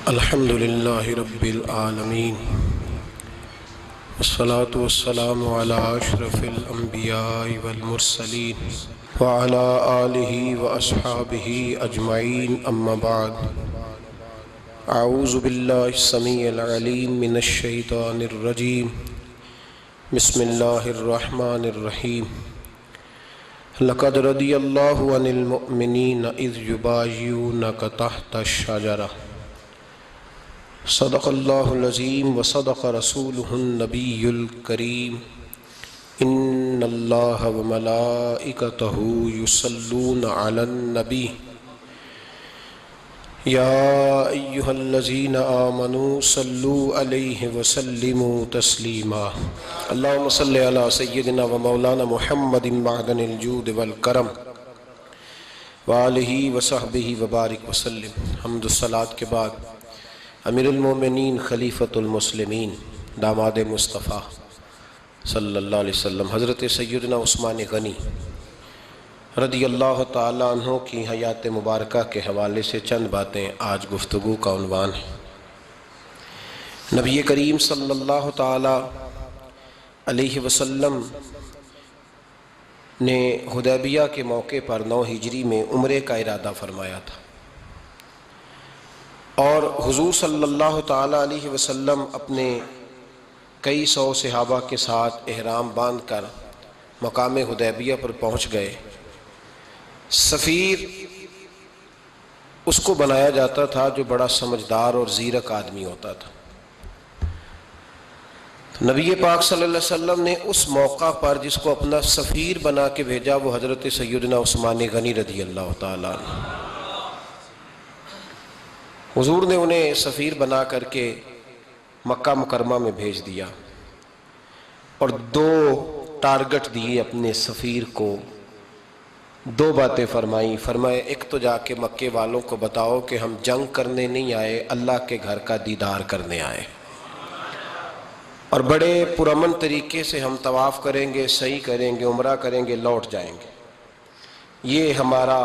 الحمد للہ رب العالمین والصلاة والسلام علی اشرف الانبیاء والمرسلین وعلی آلہ واصحابہ اجمعین اما بعد اعوذ باللہ السمیع العلیم من الشیطان الرجیم بسم اللہ الرحمن الرحیم لقد رضی اللہ عن المؤمنین اذ یبایعونک تحت الشجرہ صدق اللہ العظیم وصدق رسولہ النبی الکریم ان اللہ وملائکتہ یصلون علی النبی یا ایہا الذین آمنوا صلوا علیہ وسلموا تسلیما اللہم صلی علی سیدنا و مولانا محمد معدن الجود والکرم وآلہ وصحبہ وبارک وسلم۔ حمد الصلاۃ کے بعد امیر المومنین خلیفۃ المسلمین داماد مصطفیٰ صلی اللہ علیہ وسلم حضرت سیدنا عثمان غنی رضی اللہ تعالیٰ عنہ کی حیات مبارکہ کے حوالے سے چند باتیں آج گفتگو کا عنوان ہے۔ نبی کریم صلی اللہ تعالیٰ علیہ وسلم نے حدیبیہ کے موقع پر 9 ہجری میں عمرے کا ارادہ فرمایا تھا، اور حضور صلی اللہ تعالیٰ علیہ وسلم اپنے کئی سو صحابہ کے ساتھ احرام باندھ کر مقام حدیبیہ پر پہنچ گئے۔ سفیر اس کو بنایا جاتا تھا جو بڑا سمجھدار اور زیرک آدمی ہوتا تھا۔ نبی پاک صلی اللہ علیہ وسلم نے اس موقع پر جس کو اپنا سفیر بنا کے بھیجا وہ حضرت سیدنا عثمان غنی رضی اللہ تعالیٰ عنہ۔ حضور نے انہیں سفیر بنا کر کے مکہ مکرمہ میں بھیج دیا اور 2 ٹارگٹ دیے اپنے سفیر کو، 2 باتیں فرمائیں۔ فرمائے ایک تو جا کے مکے والوں کو بتاؤ کہ ہم جنگ کرنے نہیں آئے، اللہ کے گھر کا دیدار کرنے آئے، اور بڑے پرامن طریقے سے ہم طواف کریں گے، سعی کریں گے، عمرہ کریں گے، لوٹ جائیں گے۔ یہ ہمارا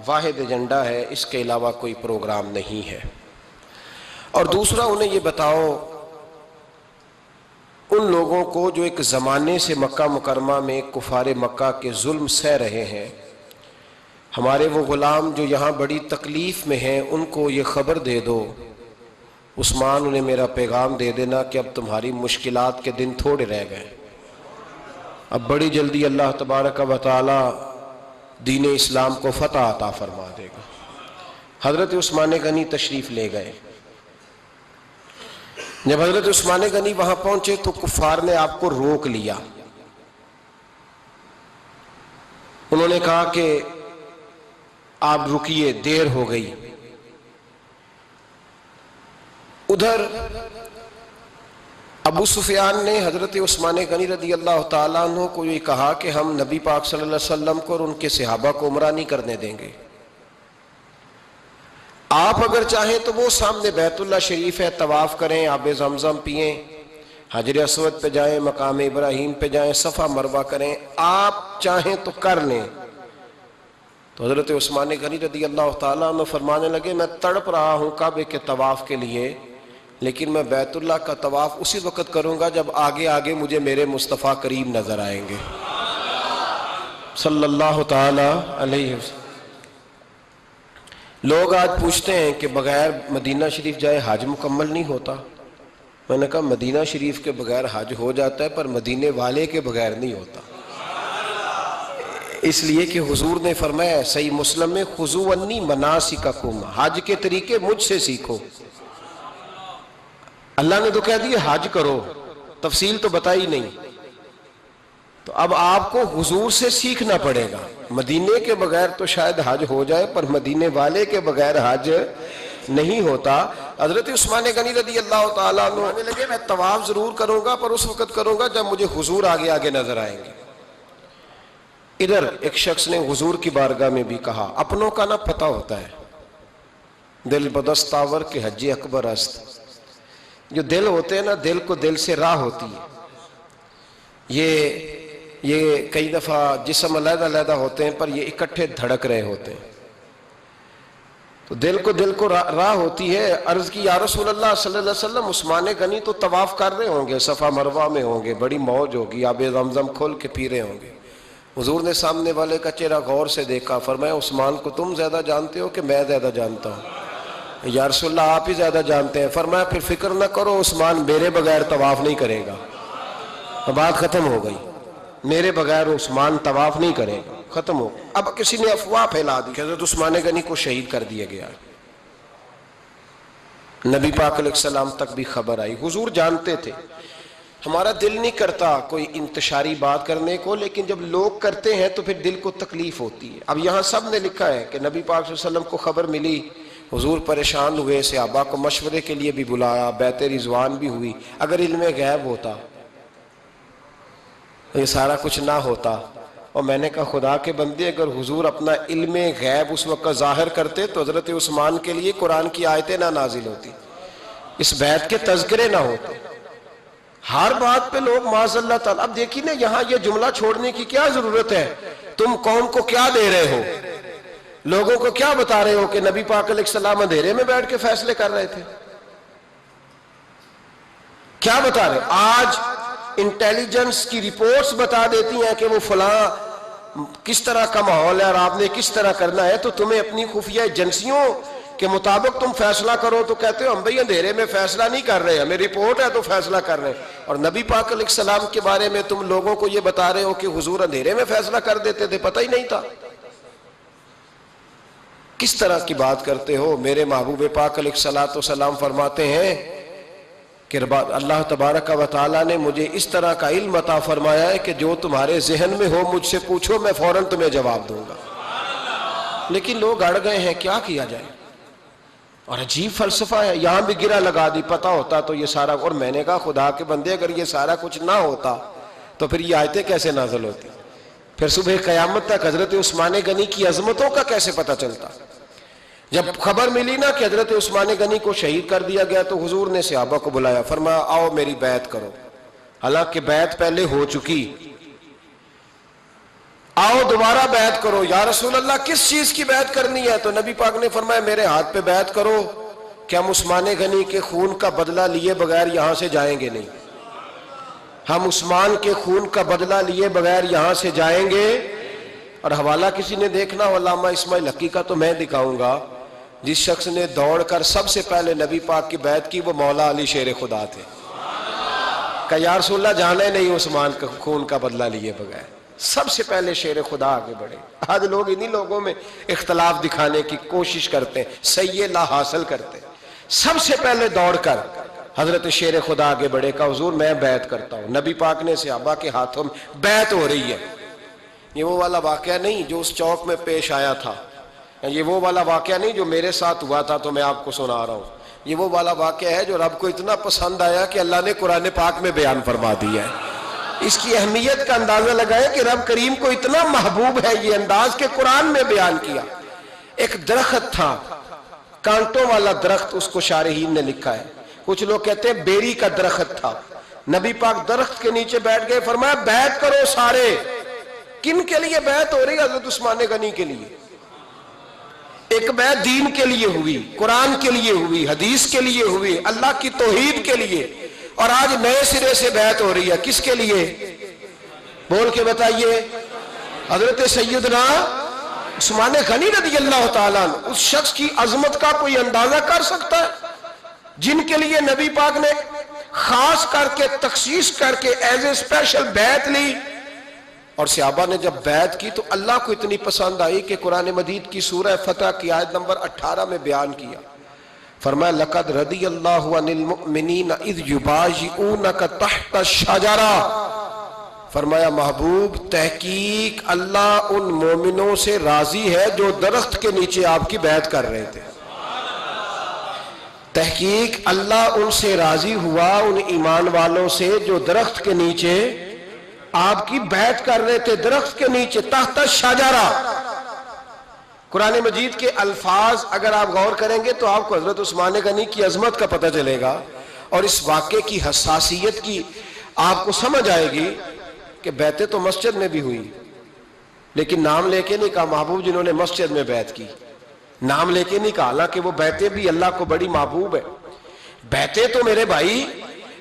واحد ایجنڈا ہے، اس کے علاوہ کوئی پروگرام نہیں ہے۔ اور دوسرا انہیں یہ بتاؤ ان لوگوں کو جو ایک زمانے سے مکہ مکرمہ میں کفار مکہ کے ظلم سہ رہے ہیں، ہمارے وہ غلام جو یہاں بڑی تکلیف میں ہیں، ان کو یہ خبر دے دو، عثمان انہیں میرا پیغام دے دینا کہ اب تمہاری مشکلات کے دن تھوڑے رہ گئے، اب بڑی جلدی اللہ تبارک و تعالی دین اسلام کو فتح عطا فرما دے گا۔ حضرت عثمان غنی تشریف لے گئے۔ جب حضرت عثمان غنی وہاں پہنچے تو کفار نے آپ کو روک لیا۔ انہوں نے کہا کہ آپ رکیے، دیر ہو گئی۔ ادھر ابو سفیان نے حضرت عثمان غنی رضی اللہ تعالیٰ عنہ کو یہ کہا کہ ہم نبی پاک صلی اللہ علیہ وسلم کو اور ان کے صحابہ کو عمرہ نہیں کرنے دیں گے، آپ اگر چاہیں تو وہ سامنے بیت اللہ شریف ہے، طواف کریں، آب زمزم پئیں، حجر اسود پہ جائیں، مقام ابراہیم پہ جائیں، صفا مروہ کریں، آپ چاہیں تو کر لیں۔ تو حضرت عثمان غنی رضی اللہ تعالیٰ عنہ فرمانے لگے میں تڑپ رہا ہوں کعبے کے طواف کے لیے، لیکن میں بیت اللہ کا طواف اسی وقت کروں گا جب آگے آگے مجھے میرے مصطفیٰ کریم نظر آئیں گے صلی اللہ تعالی علیہ وسلم۔ لوگ آج پوچھتے ہیں کہ بغیر مدینہ شریف جائے حج مکمل نہیں ہوتا۔ میں نے کہا مدینہ شریف کے بغیر حج ہو جاتا ہے، پر مدینے والے کے بغیر نہیں ہوتا، اس لیے کہ حضور نے فرمایا صحیح مسلم میں خذوا عنی مناسککم، حج کے طریقے مجھ سے سیکھو۔ اللہ نے تو کہہ دیا حج کرو، تفصیل تو بتائی نہیں، تو اب آپ کو حضور سے سیکھنا پڑے گا۔ مدینے کے بغیر تو شاید حج ہو جائے، پر مدینے والے کے بغیر حج نہیں ہوتا۔ حضرت عثمان غنی رضی اللہ تعالیٰ عنہ کہنے لگے میں طواف ضرور کروں گا، پر اس وقت کروں گا جب مجھے حضور آگے آگے نظر آئیں گے۔ ادھر ایک شخص نے حضور کی بارگاہ میں بھی کہا اپنوں کا نہ پتہ ہوتا ہے، دل بدست آور کے حج اکبر است۔ جو دل ہوتے ہیں نا، دل کو دل سے راہ ہوتی ہے۔ یہ کئی دفعہ جسم علیحدہ علیحدہ ہوتے ہیں پر یہ اکٹھے دھڑک رہے ہوتے ہیں۔ تو دل کو راہ ہوتی ہے. عرض کی یا رسول اللہ صلی اللہ علیہ وسلم عثمان غنی تو طواف کر رہے ہوں گے، صفا مروہ میں ہوں گے، بڑی موج ہوگی، آب زمزم کھول کے پی رہے ہوں گے. حضور نے سامنے والے کا چہرہ غور سے دیکھا، فرمایا عثمان کو تم زیادہ جانتے ہو کہ میں زیادہ جانتا ہوں؟ یا رسول اللہ آپ ہی زیادہ جانتے ہیں. فرمایا پھر فکر نہ کرو، عثمان میرے بغیر طواف نہیں کرے گا. بات ختم ہو گئی، میرے بغیر عثمان طواف نہیں کرے گا، ختم ہو. اب کسی نے افواہ پھیلا دی کہ حضرت عثمان غنی کو شہید کر دیا گیا. نبی پاک علیہ السلام تک بھی خبر آئی. حضور جانتے تھے ہمارا دل نہیں کرتا کوئی انتشاری بات کرنے کو، لیکن جب لوگ کرتے ہیں تو پھر دل کو تکلیف ہوتی ہے. اب یہاں سب نے لکھا ہے کہ نبی پاک صلی اللہ علیہ وسلم کو خبر ملی، حضور پریشان ہوئے، صحابہ کو مشورے کے لیے بھی بلایا، بیعت رضوان بھی ہوئی. اگر علم غیب ہوتا یہ سارا کچھ نہ ہوتا. اور میں نے کہا خدا کے بندے اگر حضور اپنا علم غیب اس وقت ظاہر کرتے تو حضرت عثمان کے لیے قرآن کی آیتیں نہ نازل ہوتی، اس بیعت کے تذکرے نہ ہوتے. ہر بات پہ لوگ معاذ اللہ تعالیٰ. اب دیکھیں نا یہاں یہ جملہ چھوڑنے کی کیا ضرورت ہے؟ تم قوم کو کیا دے رہے ہو؟ لوگوں کو کیا بتا رہے ہو کہ نبی پاک علیہ السلام اندھیرے میں بیٹھ کے فیصلے کر رہے تھے؟ کیا بتا رہے؟ آج انٹیلیجنس کی رپورٹس بتا دیتی ہیں کہ وہ فلاں کس طرح کا ماحول ہے اور آپ نے کس طرح کرنا ہے، تو تمہیں اپنی خفیہ ایجنسیوں کے مطابق تم فیصلہ کرو تو کہتے ہو ہم بھئی اندھیرے میں فیصلہ نہیں کر رہے، ہمیں رپورٹ ہے تو فیصلہ کر رہے ہیں. اور نبی پاک علیہ السلام کے بارے میں تم لوگوں کو یہ بتا رہے ہو کہ حضور اندھیرے میں فیصلہ کر دیتے تھے، پتہ ہی نہیں تھا. کس طرح کی بات کرتے ہو؟ میرے محبوب پاک علیہ السلام فرماتے ہیں کہ اللہ تبارک و تعالیٰ نے مجھے اس طرح کا علم عطا فرمایا ہے کہ جو تمہارے ذہن میں ہو مجھ سے پوچھو، میں فوراً تمہیں جواب دوں گا. لیکن لوگ اڑ گئے ہیں، کیا کیا جائے؟ اور عجیب فلسفہ ہے، یہاں بھی گرہ لگا دی. پتہ ہوتا تو یہ سارا. اور میں نے کہا خدا کے بندے اگر یہ سارا کچھ نہ ہوتا تو پھر یہ آیتیں کیسے نازل ہوتی؟ پھر صبح قیامت تک حضرت عثمان غنی کی عظمتوں کا کیسے پتہ چلتا؟ جب خبر ملی نا کہ حضرت عثمان غنی کو شہید کر دیا گیا تو حضور نے صحابہ کو بلایا، فرمایا آؤ میری بیعت کرو. حالانکہ بیعت پہلے ہو چکی، آؤ دوبارہ بیعت کرو. یا رسول اللہ کس چیز کی بیعت کرنی ہے؟ تو نبی پاک نے فرمایا میرے ہاتھ پہ بیعت کرو کہ ہم عثمان غنی کے خون کا بدلہ لیے بغیر یہاں سے جائیں گے نہیں. ہم عثمان کے خون کا بدلہ لیے بغیر یہاں سے جائیں گے. اور حوالہ کسی نے دیکھنا ہو علامہ اسماعیل حقی کا تو میں دکھاؤں گا. جس شخص نے دوڑ کر سب سے پہلے نبی پاک کی بیعت کی وہ مولا علی شیر خدا تھے. کہ یا رسول اللہ جانا ہی نہیں عثمان کا خون کا بدلہ لیے بغیر. سب سے پہلے شیر خدا آگے بڑھے. آج لوگ انہی لوگوں میں اختلاف دکھانے کی کوشش کرتے ہیں، صحیح لا حاصل کرتے ہیں. سب سے پہلے دوڑ کر حضرت شیر خدا آگے بڑھے کہ حضور میں بیعت کرتا ہوں. نبی پاک نے صحابہ کے ہاتھوں میں بیعت ہو رہی ہے. یہ وہ والا واقعہ نہیں جو اس چوک میں پیش آیا تھا، یہ وہ والا واقعہ نہیں جو میرے ساتھ ہوا تھا تو میں آپ کو سنا رہا ہوں. یہ وہ والا واقعہ ہے جو رب کو اتنا پسند آیا کہ اللہ نے قرآن پاک میں بیان فرما دیا ہے. اس کی اہمیت کا اندازہ لگائے کہ رب کریم کو اتنا محبوب ہے یہ انداز کہ قرآن میں بیان کیا. ایک درخت تھا، کانٹوں والا درخت، اس کو شارحین نے لکھا ہے. کچھ لوگ کہتے ہیں بیری کا درخت تھا. نبی پاک درخت کے نیچے بیٹھ گئے، فرمایا بیعت کرو سارے. کن کے لیے بیعت ہو رہی؟ حضرت عثمان غنی کے لیے. ایک بیعت دین کے لیے ہوئی، قرآن کے لیے ہوئی، حدیث کے لیے ہوئی، اللہ کی توحید کے لیے. اور آج نئے سرے سے بیعت ہو رہی ہے. کس کے لیے؟ بول کے بتائیے. حضرت سیدنا عثمان غنی رضی اللہ تعالیٰ عنہ. اس شخص کی عظمت کا کوئی اندازہ کر سکتا ہے جن کے لیے نبی پاک نے خاص کر کے تخصیص کر کے ایز اے اسپیشل بیعت لی. اور صحابہ نے جب بیعت کی تو اللہ کو اتنی پسند آئی کہ قرآن مجید کی سورہ فتح کی آیت نمبر 18 میں بیان کیا. فرمایا لقد رضی اللہ عن المؤمنین اذ یبایعونک تحت الشجرہ. فرمایا محبوب تحقیق اللہ ان مومنوں سے راضی ہے جو درخت کے نیچے آپ کی بیعت کر رہے تھے. تحقیق اللہ ان سے راضی ہوا، ان ایمان والوں سے جو درخت کے نیچے آپ کی بیعت کر رہے تھے. درخت کے نیچے تحت الشجرہ. قرآن مجید کے الفاظ اگر آپ غور کریں گے تو آپ کو حضرت عثمان غنی کی عظمت کا پتہ چلے گا اور اس واقعے کی حساسیت کی آپ کو سمجھ آئے گی کہ بیعتیں تو مسجد میں بھی ہوئی لیکن نام لے کے نہیں کہا محبوب جنہوں نے مسجد میں بیعت کی. نام لے کے نہیں کہا، حالانکہ وہ بیعتیں بھی اللہ کو بڑی محبوب ہے. بیعتیں تو میرے بھائی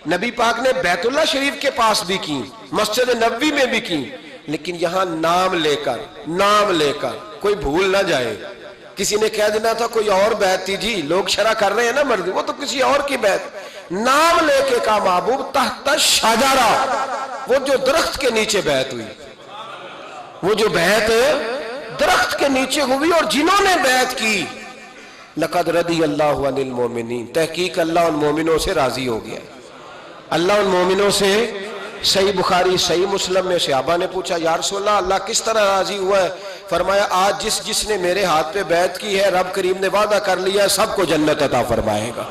نبی پاک نے بیت اللہ شریف کے پاس بھی کی، مسجد نبوی میں بھی کی، لیکن یہاں نام لے کر کوئی بھول نہ جائے. کسی نے کہہ دینا تھا کوئی اور بیعت تھی جی، لوگ شرح کر رہے ہیں نا مرضی، وہ تو کسی اور کی بیعت. نام لے کے کہا محبوب تحت شجرہ، وہ جو درخت کے نیچے بیعت ہوئی، وہ جو بیعت درخت کے نیچے ہوئی، اور جنہوں نے بیعت کی لقد رضی اللہ عن المومنین، تحقیق اللہ ان مومنوں سے راضی ہو گیا. اللہ ان مومنوں سے، صحیح بخاری صحیح مسلم میں صحابہ نے پوچھا یا رسول اللہ کس طرح راضی ہوا ہے؟ فرمایا آج جس نے میرے ہاتھ پہ بیعت کی ہے رب کریم نے وعدہ کر لیا ہے سب کو جنت عطا فرمائے گا،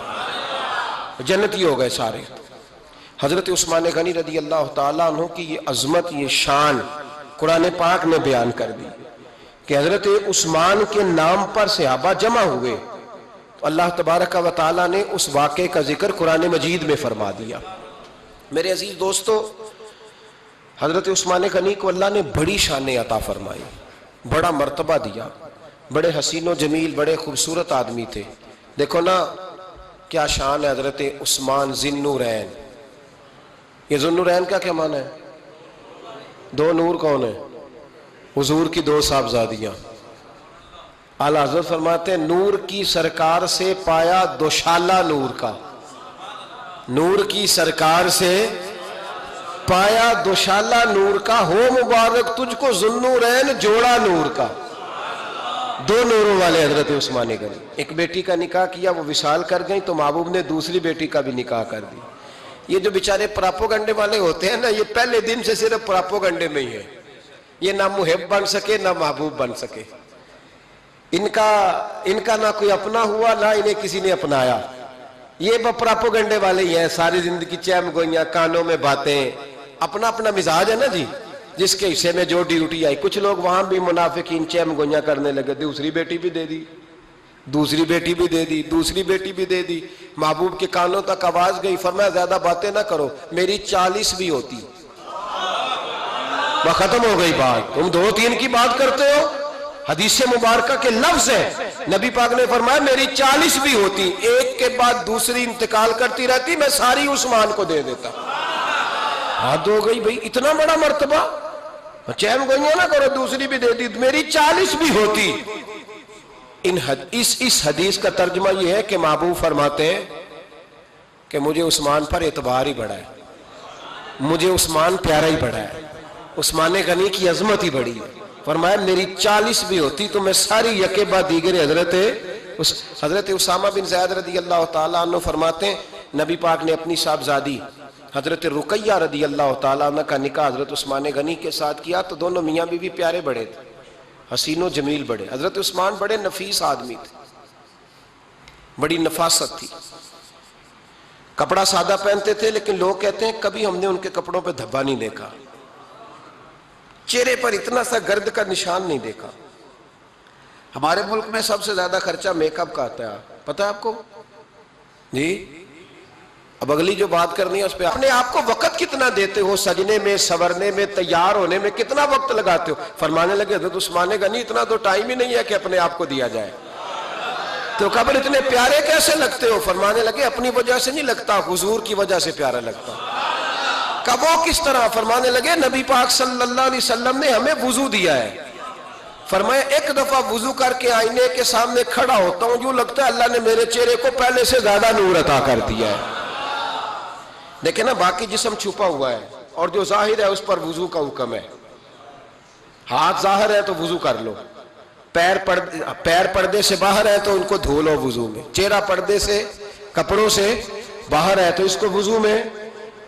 جنتی ہو گئے سارے. حضرت عثمان غنی رضی اللہ تعالیٰ عنہ کی یہ عظمت، یہ شان قرآن پاک نے بیان کر دی کہ حضرت عثمان کے نام پر صحابہ جمع ہوئے تو اللہ تبارک و تعالیٰ نے اس واقعے کا ذکر قرآن مجید میں فرما دیا. میرے عزیز دوستو، حضرت عثمان غنی کو اللہ نے بڑی شان عطا فرمائی، بڑا مرتبہ دیا، بڑے حسین و جمیل، بڑے خوبصورت آدمی تھے. دیکھو نا کیا شان ہے حضرت عثمان ذی النورین. یہ ذی النورین کا کیا معنی ہے؟ دو نور کون ہیں؟ حضور کی دو صاحبزادیاں. اعلیٰ حضرت فرماتے ہیں نور کی سرکار سے پایا دوشالہ نور کا، نور کی سرکار سے پایا دوشالہ نور کا، ہو مبارک تجھ کو ذی النورین جوڑا نور کا. دو نوروں والے حضرت عثمان غنی. ایک بیٹی کا نکاح کیا، وہ وصال کر گئی تو محبوب نے دوسری بیٹی کا بھی نکاح کر دی. یہ جو بیچارے پراپوگنڈے والے ہوتے ہیں نا، یہ پہلے دن سے صرف پراپوگنڈے میں ہی ہے. یہ نہ محب بن سکے نہ محبوب بن سکے. ان کا نہ کوئی اپنا ہوا نہ انہیں کسی نے اپنایا. یہ پراپوگنڈے والے ہی ہیں، ساری زندگی چیم گوئیاں، کانوں میں باتیں. اپنا اپنا مزاج ہے نا جی، جس کے حصے میں جو ڈیوٹی آئی. کچھ لوگ وہاں بھی منافقین چیم گوئیاں کرنے لگے، دوسری بیٹی بھی دے دی، دوسری بیٹی بھی دے دی، دوسری بیٹی بھی دے دی. محبوب کے کانوں تک آواز گئی، فرمایا زیادہ باتیں نہ کرو، میری 40 بھی ہوتی. وہ ختم ہو گئی بات، تم 2-3 کی بات کرتے ہو. حدیث مبارکہ کے لفظ ہے، نبی پاک نے فرمایا میری 40 بھی ہوتی، ایک کے بعد دوسری انتقال کرتی رہتی، میں ساری عثمان کو دے دیتا. حد ہو گئی بھئی، اتنا بڑا مرتبہ. چیم گوئیاں نہ کرو، دوسری بھی دے دی، میری 40 بھی ہوتی. اس حدیث کا ترجمہ یہ ہے کہ محبوب فرماتے ہیں کہ مجھے عثمان پر اعتبار ہی بڑا ہے، مجھے عثمان پیارا ہی بڑا ہے، عثمان غنی کی عظمت ہی بڑی ہے. فرمایا میری 40 بھی ہوتی تو میں ساری یکے بعد دیگر حضرت اسامہ بن زید رضی اللہ تعالیٰ عنہ فرماتے ہیں نبی پاک نے اپنی صاحبزادی حضرت رقیہ رضی اللہ تعالیٰ عنہ کا نکاح حضرت عثمان غنی کے ساتھ کیا تو دونوں میاں بیوی پیارے بڑے تھے، حسین و جمیل بڑے. حضرت عثمان بڑے نفیس آدمی تھے، بڑی نفاست تھی. کپڑا سادہ پہنتے تھے لیکن لوگ کہتے ہیں کبھی ہم نے ان کے کپڑوں پہ دھبا نہیں دیکھا، چہرے پر اتنا سا گرد کا نشان نہیں دیکھا. ہمارے ملک میں سب سے زیادہ خرچہ میک اپ کا آتا ہے، پتہ ہے آپ کو جی؟ اب اگلی جو بات کرنی ہے اس پہ اپنے آپ کو وقت کتنا دیتے ہو، سجنے میں، سورنے میں، تیار ہونے میں کتنا وقت لگاتے ہو. فرمانے لگے حضرت عثمان غنی اتنا تو ٹائم ہی نہیں ہے کہ اپنے آپ کو دیا جائے. تو قبر اتنے پیارے کیسے لگتے ہو؟ فرمانے لگے اپنی وجہ سے نہیں لگتا، حضور کی وجہ سے پیارا لگتا. کب وہ کس طرح؟ فرمانے لگے نبی پاک صلی اللہ علیہ وسلم نے ہمیں وضو دیا ہے. فرمایا ایک دفعہ وضو کر کے آئینے کے سامنے کھڑا ہوتا ہوں یوں لگتا ہے اللہ نے میرے چہرے کو پہلے سے زیادہ نور عطا کر دیا ہے. دیکھیں نا باقی جسم چھپا ہوا ہے اور جو ظاہر ہے اس پر وضو کا حکم ہے. ہاتھ ظاہر ہے تو وضو کر لو، پیر پردے سے باہر ہے تو ان کو دھو لو وضو میں، چہرہ پردے سے کپڑوں سے باہر ہے تو اس کو وضو میں.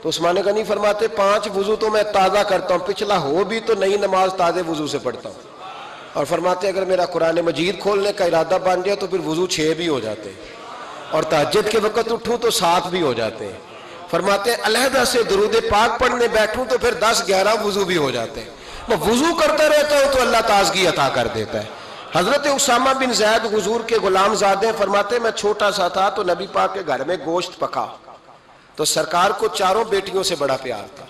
تو عثمان غنی فرماتے 5 وضو تو میں تازہ کرتا ہوں، پچھلا ہو بھی تو نئی نماز تازے وضو سے پڑھتا ہوں. اور فرماتے اگر میرا قرآن مجید کھولنے کا ارادہ بن جائے تو پھر وضو 6 بھی ہو جاتے ہیں، اور تہجد کے وقت اٹھوں تو 7 بھی ہو جاتے ہیں. فرماتے ہیں علیحدہ سے درود پاک پڑھنے بیٹھوں تو پھر 10-11 وضو بھی ہو جاتے ہیں. میں وضو کرتا رہتا ہوں تو اللہ تازگی عطا کر دیتا ہے. حضرت اسامہ بن زید حضور کے غلام زادے ہیں، فرماتے ہیں میں چھوٹا سا تھا تو نبی پاک کے گھر میں گوشت پکا تو سرکار کو 4 بیٹیوں سے بڑا پیار تھا.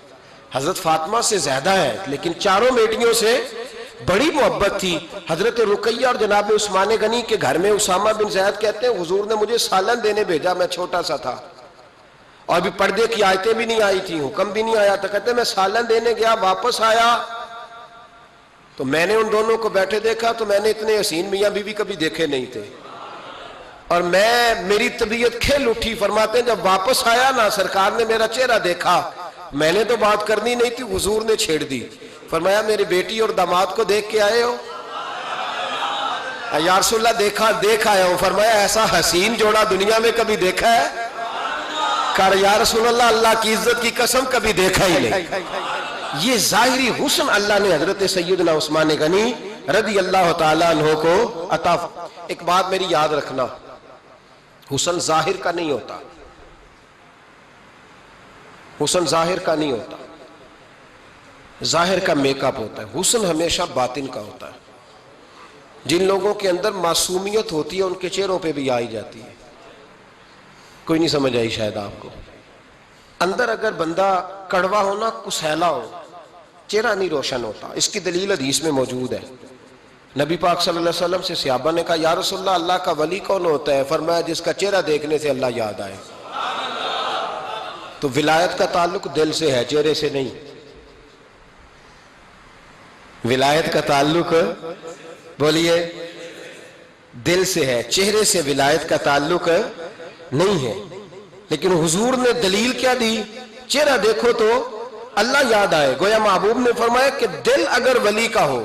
حضرت فاطمہ سے زیادہ ہے لیکن 4 بیٹیوں سے بڑی محبت تھی. حضرت رقیہ اور جناب عثمان غنی کے گھر میں اسامہ بن زید کہتے ہیں حضور نے مجھے سالن دینے بھیجا, میں چھوٹا سا تھا اور ابھی پردے کی آیتیں بھی نہیں آئی تھیں, حکم بھی نہیں آیا تھا. کہتے ہیں میں سالن دینے گیا, واپس آیا تو میں نے ان دونوں کو بیٹھے دیکھا تو میں نے اتنے حسین میاں بیوی کبھی دیکھے نہیں تھے, اور میری طبیعت کھل اٹھی. فرماتے ہیں جب واپس آیا نا, سرکار نے میرا چہرہ دیکھا, میں نے تو بات کرنی نہیں تھی, حضور نے چھیڑ دی. فرمایا میری بیٹی اور داماد کو دیکھ کے آئے ہو؟ یا رسول اللہ دیکھ آیا ہوں. فرمایا ایسا حسین جوڑا دنیا میں کبھی دیکھا ہے؟ کہا یا رسول اللہ اللہ کی عزت کی قسم کبھی دیکھا ہی نہیں. یہ ظاہری حسن اللہ نے حضرت سیدنا عثمان غنی رضی اللہ تعالیٰ عنہ کو عطا. ایک بات میری یاد رکھنا, حسن ظاہر کا نہیں ہوتا, حسن ظاہر کا نہیں ہوتا, ظاہر کا میک اپ ہوتا ہے. حسن ہمیشہ باطن کا ہوتا ہے. جن لوگوں کے اندر معصومیت ہوتی ہے ان کے چہروں پہ بھی آئی جاتی ہے. کوئی نہیں سمجھ آئی شاید آپ کو. اندر اگر بندہ کڑوا ہونا, کسیلا ہو, چہرہ نہیں روشن ہوتا. اس کی دلیل حدیث میں موجود ہے. نبی پاک صلی اللہ علیہ وسلم سے صحابہ نے کہا یا رسول اللہ اللہ کا ولی کون ہوتا ہے؟ فرمایا جس کا چہرہ دیکھنے سے اللہ یاد آئے. تو ولایت کا تعلق دل سے ہے, چہرے سے نہیں. ولایت کا تعلق بولیے دل سے ہے, چہرے سے ولایت کا تعلق نہیں ہے. لیکن حضور نے دلیل کیا دی؟ چہرہ دیکھو تو اللہ یاد آئے. گویا محبوب نے فرمایا کہ دل اگر ولی کا ہو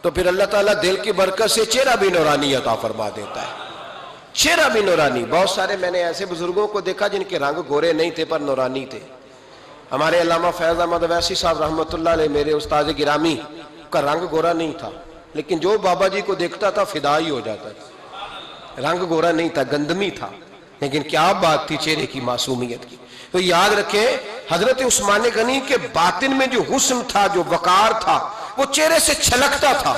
تو پھر اللہ تعالیٰ دل کی برکت سے چہرہ بھی نورانی عطا فرما دیتا ہے. چہرہ بھی نورانی. بہت سارے میں نے ایسے بزرگوں کو دیکھا جن کے رنگ گورے نہیں تھے پر نورانی تھے. ہمارے علامہ فیض احمد اویسی صاحب رحمۃ اللہ علیہ, میرے استاد گرامی, کا رنگ گورا نہیں تھا, لیکن جو بابا جی کو دیکھتا تھا فدا ہی ہو جاتا تھا. رنگ گورا نہیں تھا, گندمی تھا, لیکن کیا بات تھی چہرے کی معصومیت کی. تو یاد رکھیں حضرت عثمان غنی کے باطن میں جو حسن تھا, جو وقار تھا, وہ چہرے سے چھلکتا تھا.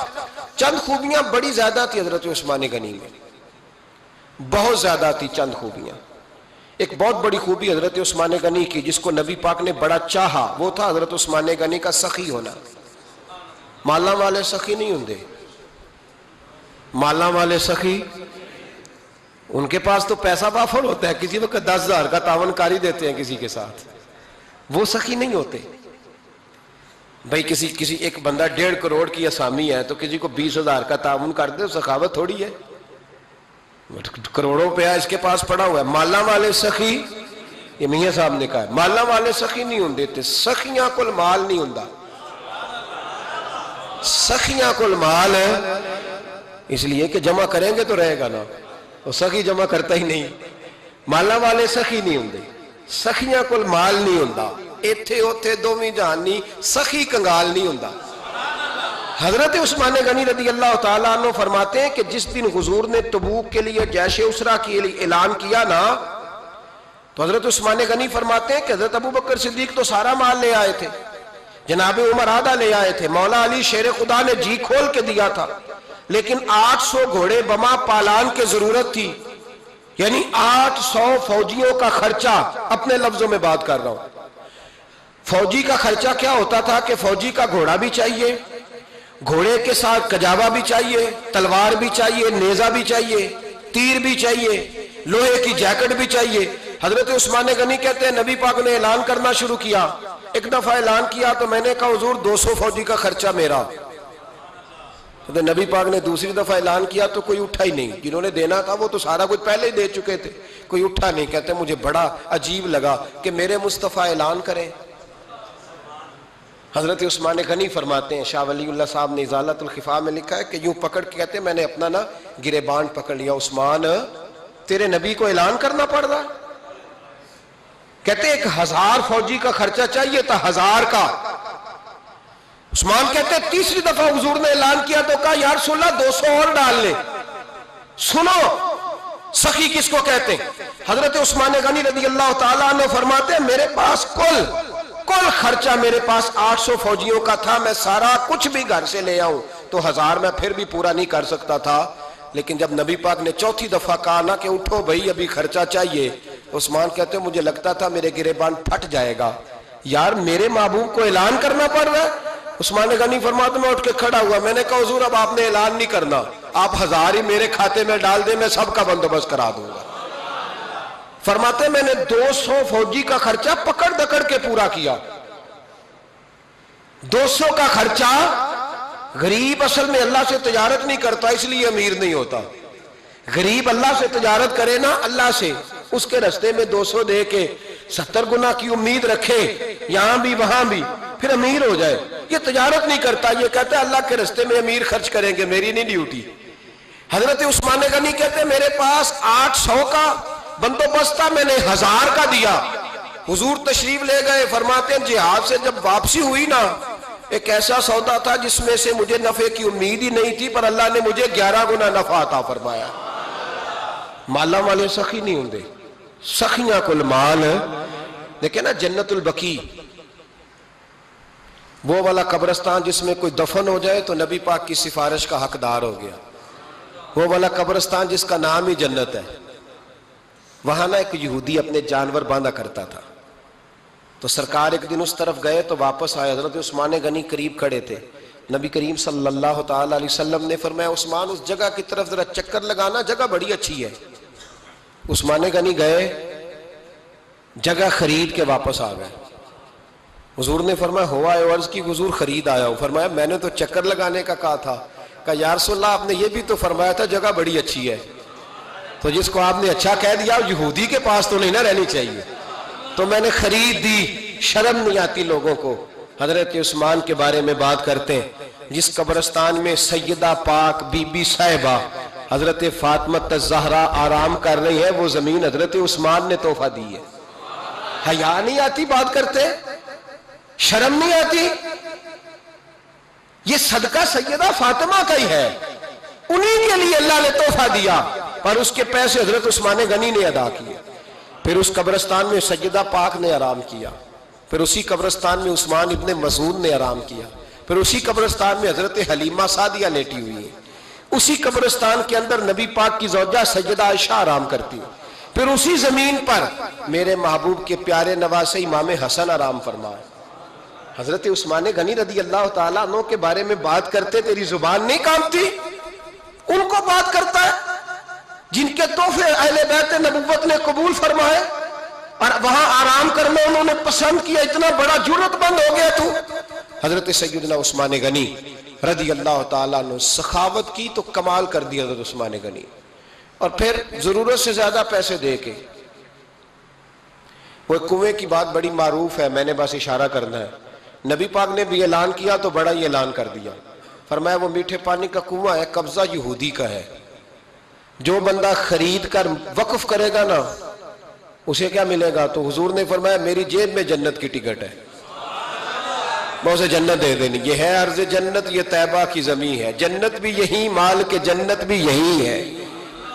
چند خوبیاں بڑی زیادہ تھی حضرت عثمان غنی میں, بہت زیادہ تھی چند خوبیاں. ایک بہت بڑی خوبی حضرت عثمان غنی کی جس کو نبی پاک نے بڑا چاہا, وہ تھا حضرت عثمان غنی کا سخی ہونا. مالا والے سخی نہیں ہوندے, مالا والے سخی ان کے پاس تو پیسہ وافر ہوتا ہے, کسی وقت 10,000 کا تعاون کاری دیتے ہیں کسی کے ساتھ, وہ سخی نہیں ہوتے. بھائی کسی ایک بندہ 1.5 کروڑ کی اسامی ہے تو کسی کو 20,000 کا تعاون کر دے, سخاوت تھوڑی ہے. کروڑوں روپیہ اس کے پاس پڑا ہوا ہے. مالا والے سخی, یہ میاں صاحب نے کہا مالا والے سخی نہیں ہوندے. سخیاں کل مال نہیں ہوندا, سخیاں کل مال ہے, اس لیے کہ جمع کریں گے تو رہے گا نا, وہ سخی جمع کرتا ہی نہیں. مالا والے سخی نہیں ہوندے, سخیاں کل مال نہیں ہوندا. ایتھے اوتھے دوویں جہان نہیں, سخی کنگال نہیں ہوندا. حضرت عثمان غنی رضی اللہ تعالیٰ عنہ فرماتے ہیں کہ جس دن حضور نے تبوک کے لیے جیش اسرا کے لیے اعلان کیا نا, تو حضرت عثمان غنی فرماتے ہیں کہ حضرت ابو بکر صدیق تو سارا مال لے آئے تھے, جناب عمر آدھا لے آئے تھے, مولا علی شیر خدا نے جی کھول کے دیا تھا, لیکن 800 گھوڑے بما پالان کی ضرورت تھی. یعنی 800 فوجیوں کا خرچہ, اپنے لفظوں میں بات کر رہا ہوں. فوجی کا خرچہ کیا ہوتا تھا کہ فوجی کا گھوڑا بھی چاہیے, گھوڑے کے ساتھ کجاوا بھی چاہیے, تلوار بھی چاہیے, نیزہ بھی چاہیے, تیر بھی چاہیے, لوہے کی جیکٹ بھی چاہیے. حضرت عثمان غنی کہتے ہیں نبی پاک نے اعلان کرنا شروع کیا. ایک دفعہ اعلان کیا تو میں نے کہا حضور 200 فوجی کا خرچہ میرا. تو نبی پاک نے دوسری دفعہ اعلان کیا تو کوئی اٹھا ہی نہیں. جنہوں نے دینا تھا وہ تو سارا کچھ پہلے ہی دے چکے تھے, کوئی اٹھا نہیں. کہتے مجھے بڑا عجیب لگا کہ میرے مصطفیٰ اعلان کریں. حضرت عثمان غنی فرماتے ہیں, شاہ ولی اللہ صاحب نے ازالت الخفا میں لکھا ہے کہ یوں پکڑ کے کہتے ہیں میں نے اپنا نا گریبان پکڑ لیا, عثمان تیرے نبی کو اعلان کرنا پڑ رہا. کہتے 1000 فوجی کا خرچہ چاہیے تھا, 1000 کا. عثمان کہتے تیسری دفعہ حضور نے اعلان کیا تو کہا یا رسول اللہ 200 اور ڈال لے. سنو سخی کس کو کہتے ہیں. حضرت عثمان غنی رضی اللہ تعالیٰ عنہ فرماتے ہیں میرے پاس کل خرچہ میرے پاس 800 فوجیوں کا تھا, میں سارا کچھ بھی گھر سے لے آؤں تو 1000 میں پھر بھی پورا نہیں کر سکتا تھا. لیکن جب نبی پاک نے چوتھی دفعہ کہا نا کہ اٹھو بھائی ابھی خرچہ چاہیے, عثمان کہتے ہیں مجھے لگتا تھا میرے گریبان پھٹ جائے گا. یار میرے محبوب کو اعلان کرنا پڑ رہا ہے, عثمان غنی فرماتے میں اٹھ کے کھڑا ہوا، میں نے کہا حضور اب آپ نے اعلان نہیں کرنا، آپ 1000 ہی میرے کھاتے میں ڈال دیں، میں سب کا بندوبست کرا دوں گا۔ فرماتے میں نے 200 فوجی کا خرچہ پکڑ دکڑ کے پورا کیا۔ 200 کا خرچہ، غریب اصل میں اللہ سے تجارت نہیں کرتا اس لیے امیر نہیں ہوتا، غریب اللہ سے تجارت کرے نا، اللہ سے، اس کے رستے میں 200 دے کے 70 گنا کی امید رکھے یہاں بھی وہاں بھی، پھر امیر ہو جائے۔ یہ تجارت نہیں کرتا، یہ کہتا ہے اللہ کے رستے میں امیر خرچ کریں گے، میری نہیں ڈیوٹی۔ حضرت عثمان غنی کہتے ہیں میرے پاس 800 کا بندوبست تھا، میں نے 1000 کا دیا۔ حضور تشریف لے گئے، فرماتے ہیں جہاد سے جب واپسی ہوئی نا، ایک ایسا سودا تھا جس میں سے مجھے نفع کی امید ہی نہیں تھی، پر اللہ نے مجھے 11 گنا نفع عطا فرمایا۔ مالا والے سخی نہیں ہوندے، سخیاں کل مال۔ دیکھیں نا جنت البقیع، وہ والا قبرستان جس میں کوئی دفن ہو جائے تو نبی پاک کی سفارش کا حقدار ہو گیا، وہ والا قبرستان جس کا نام ہی جنت ہے۔ وہاں نا ایک یہودی اپنے جانور باندھا کرتا تھا، تو سرکار ایک دن اس طرف گئے تو واپس آئے، حضرت عثمان غنی قریب کھڑے تھے، نبی کریم صلی اللہ تعالی علیہ وسلم نے فرمایا عثمان اس جگہ کی طرف ذرا چکر لگانا، جگہ بڑی اچھی ہے۔ عثمان غنی گئے، جگہ خرید کے واپس آ گئے۔ حضور نے فرمایا ہوا ہے؟ عرض کی حضور خرید آیا ہوں۔ فرمایا میں نے تو چکر لگانے کا کہا تھا۔ کہا یا رسول اللہ آپ نے یہ بھی تو فرمایا تھا جگہ بڑی اچھی ہے، تو جس کو آپ نے اچھا کہہ دیا یہودی کے پاس تو نہیں نہ رہنی چاہیے، تو میں نے خرید دی۔ شرم نہیں آتی لوگوں کو۔ حضرت عثمان کے بارے میں بات کرتے ہیں، جس قبرستان میں سیدہ پاک بی بی صاحبہ حضرت فاطمہ الزہرا آرام کر رہی ہے، وہ زمین حضرت عثمان نے تحفہ دی ہے۔ حیا نہیں آتی بات کرتے؟ شرم نہیں آتی؟ یہ صدقہ سیدہ فاطمہ کا ہی ہے، انہی کے لیے اللہ نے تحفہ دیا، اور اس کے پیسے حضرت عثمان غنی نے ادا کیے۔ پھر اس قبرستان میں سیدہ پاک نے آرام کیا، پھر اسی قبرستان میں عثمان ابن مسعود نے آرام کیا، پھر اسی قبرستان میں حضرت حلیمہ سعدیہ لیٹی ہوئی ہے، اسی قبرستان کے اندر نبی پاک کی زوجہ سیدہ عائشہ آرام کرتی ہے، پھر اسی زمین پر میرے محبوب کے پیارے نواسے امام حسن آرام فرمائے۔ حضرت عثمان غنی رضی اللہ تعالیٰ عنہ کے بارے میں بات کرتے تیری زبان نہیں کانپتی؟ ان کو بات کرتا ہے جن کے تحفے اہل بیت نبوت نے قبول فرمائے، اور وہاں آرام کرنا انہوں نے پسند کیا، اتنا بڑا جرت بند ہو گیا تو۔ حضرت سیدنا عثمان غنی رضی اللہ تعالیٰ عنہ سخاوت کی تو کمال کر دیا حضرت عثمان غنی، اور پھر ضرورت سے زیادہ پیسے دے کے۔ وہ کنویں کی بات بڑی معروف ہے، میں نے بس اشارہ کرنا ہے، نبی پاک نے بھی اعلان کیا تو بڑا ہی اعلان کر دیا، فرمایا وہ میٹھے پانی کا کنواں ہے، قبضہ یہودی کا ہے، جو بندہ خرید کر وقف کرے گا نا اسے کیا ملے گا؟ تو حضور نے فرمایا میری جیب میں جنت کی ٹکٹ ہے، میں اسے جنت دے دینی، یہ ہے عرض جنت، یہ طیبہ کی زمین ہے، جنت بھی یہی، مال کے جنت بھی یہی ہے،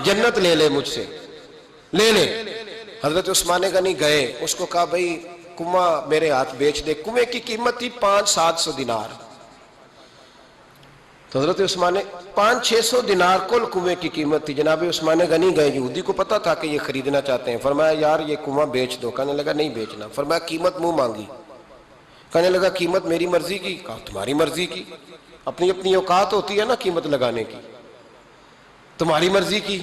جنت لے لے مجھ سے، لے لے۔ حضرت عثمان غنی گئے، اس کو کہا بھئی کنواں میرے ہاتھ بیچ دے۔ کنویں کی قیمت تھی 500-700 دینار، تو حضرت عثمان 500-600 دینار کل کنویں کی قیمت تھی۔ جناب عثمان غنی گئے، یہودی کو پتا تھا کہ یہ خریدنا چاہتے ہیں، فرمایا یار یہ کنواں بیچ دو۔ کہنے لگا نہیں بیچنا۔ فرمایا قیمت منہ مانگی، کہنے لگا قیمت میری مرضی کی، کہا تمہاری مرضی کی، اپنی اپنی اوقات ہوتی ہے نا قیمت لگانے کی، تمہاری مرضی کی۔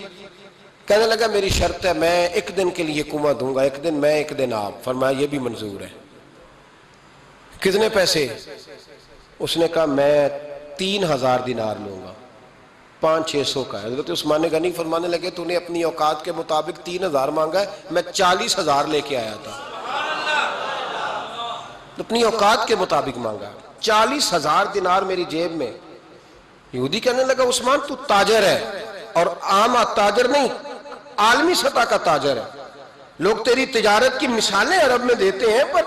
کہنے لگا میری شرط ہے میں ایک دن کے لیے کنواں دوں گا، ایک دن میں ایک دن آپ۔ فرمایا یہ بھی منظور ہے۔ کتنے پیسے؟ اس نے کہا میں 3000 دینار لوں گا، 500-600 کا ہے۔ حضرت عثمان غنی فرمانے لگے تو نے اپنی اوقات کے مطابق 3000 مانگا ہے، میں 40,000 لے کے آیا تھا، اپنی اوقات کے مطابق مانگا، 40,000 دینار میری جیب میں۔ یہودی کہنے لگا عثمان تو تاجر ہے، اور عام تاجر نہیں، عالمی سطح کا تاجر ہے، لوگ تیری تجارت کی مثالیں عرب میں دیتے ہیں، پر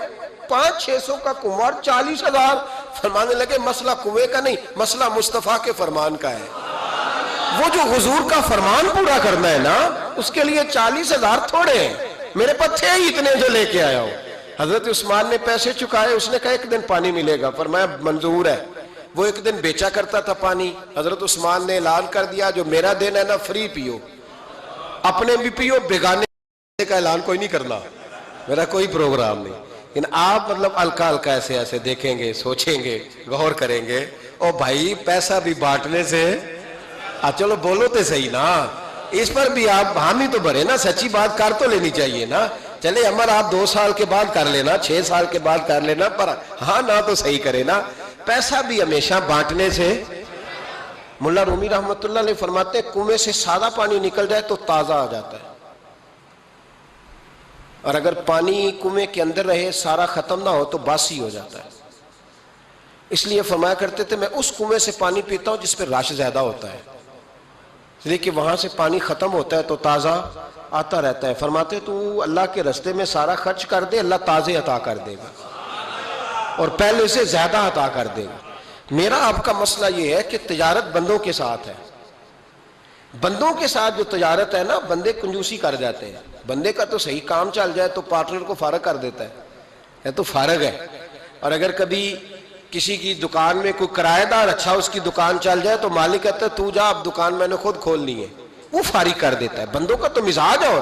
500-600 کا کنواں 40,000۔ فرمانے لگے مسئلہ کنویں کا نہیں، مسئلہ مصطفیٰ کے فرمان کا ہے، وہ جو حضور کا فرمان پورا کرنا ہے نا، اس کے لیے 40,000 تھوڑے ہیں، میرے پاس تھے ہی اتنے جو لے کے آیا ہوں۔ حضرت عثمان نے پیسے چکائے، اس نے کہا ایک دن پانی ملے گا، فرمایا منظور ہے۔ وہ ایک دن بیچا کرتا تھا پانی، حضرت عثمان نے اعلان کر دیا جو میرا دن ہے نا فری پیو، اپنے بھی پیو، بیگانے کا اعلان کوئی نہیں کرنا، میرا کوئی پروگرام نہیں۔ لیکن آپ مطلب ہلکا ہلکا ایسے ایسے دیکھیں گے، سوچیں گے، غور کریں گے، او بھائی پیسہ بھی بانٹنے سے چلو بولو تو صحیح نا، اس پر بھی آپ حامی تو بھرے نا، سچی بات کر تو لینی چاہیے نا. چلے عمر آپ 2 سال کے بعد کر لینا، 6 سال کے بعد کر لینا، پر ہاں نہ تو صحیح کرے نا. پیسہ بھی ہمیشہ بانٹنے سے. ملا رومی رحمت اللہ علیہ فرماتے ہیں کنویں سے سادہ پانی نکل جائے تو تازہ آ جاتا ہے، اور اگر پانی کنویں کے اندر رہے سارا ختم نہ ہو تو باسی ہو جاتا ہے. اس لیے فرمایا کرتے تھے میں اس کنویں سے پانی پیتا ہوں جس پہ رش زیادہ ہوتا ہے، اس لیے کہ وہاں سے پانی ختم ہوتا ہے تو تازہ آتا رہتا ہے. فرماتے تو اللہ کے رستے میں سارا خرچ کر دے، اللہ تازے عطا کر دے گا اور پہلے سے زیادہ عطا کر دے گا. میرا آپ کا مسئلہ یہ ہے کہ تجارت بندوں کے ساتھ ہے. بندوں کے ساتھ جو تجارت ہے نا، بندے کنجوسی کر جاتے ہیں. بندے کا تو صحیح کام چل جائے تو پارٹنر کو فارغ کر دیتا ہے، یہ تو فارغ ہے. اور اگر کبھی کسی کی دکان میں کوئی کرایہ دار اچھا اس کی دکان چل جائے تو مالک کہتا ہے تو جا، اب دکان میں نے خود کھولنی ہے، وہ فارغ کر دیتا ہے. بندوں کا تو مزاج ہے. اور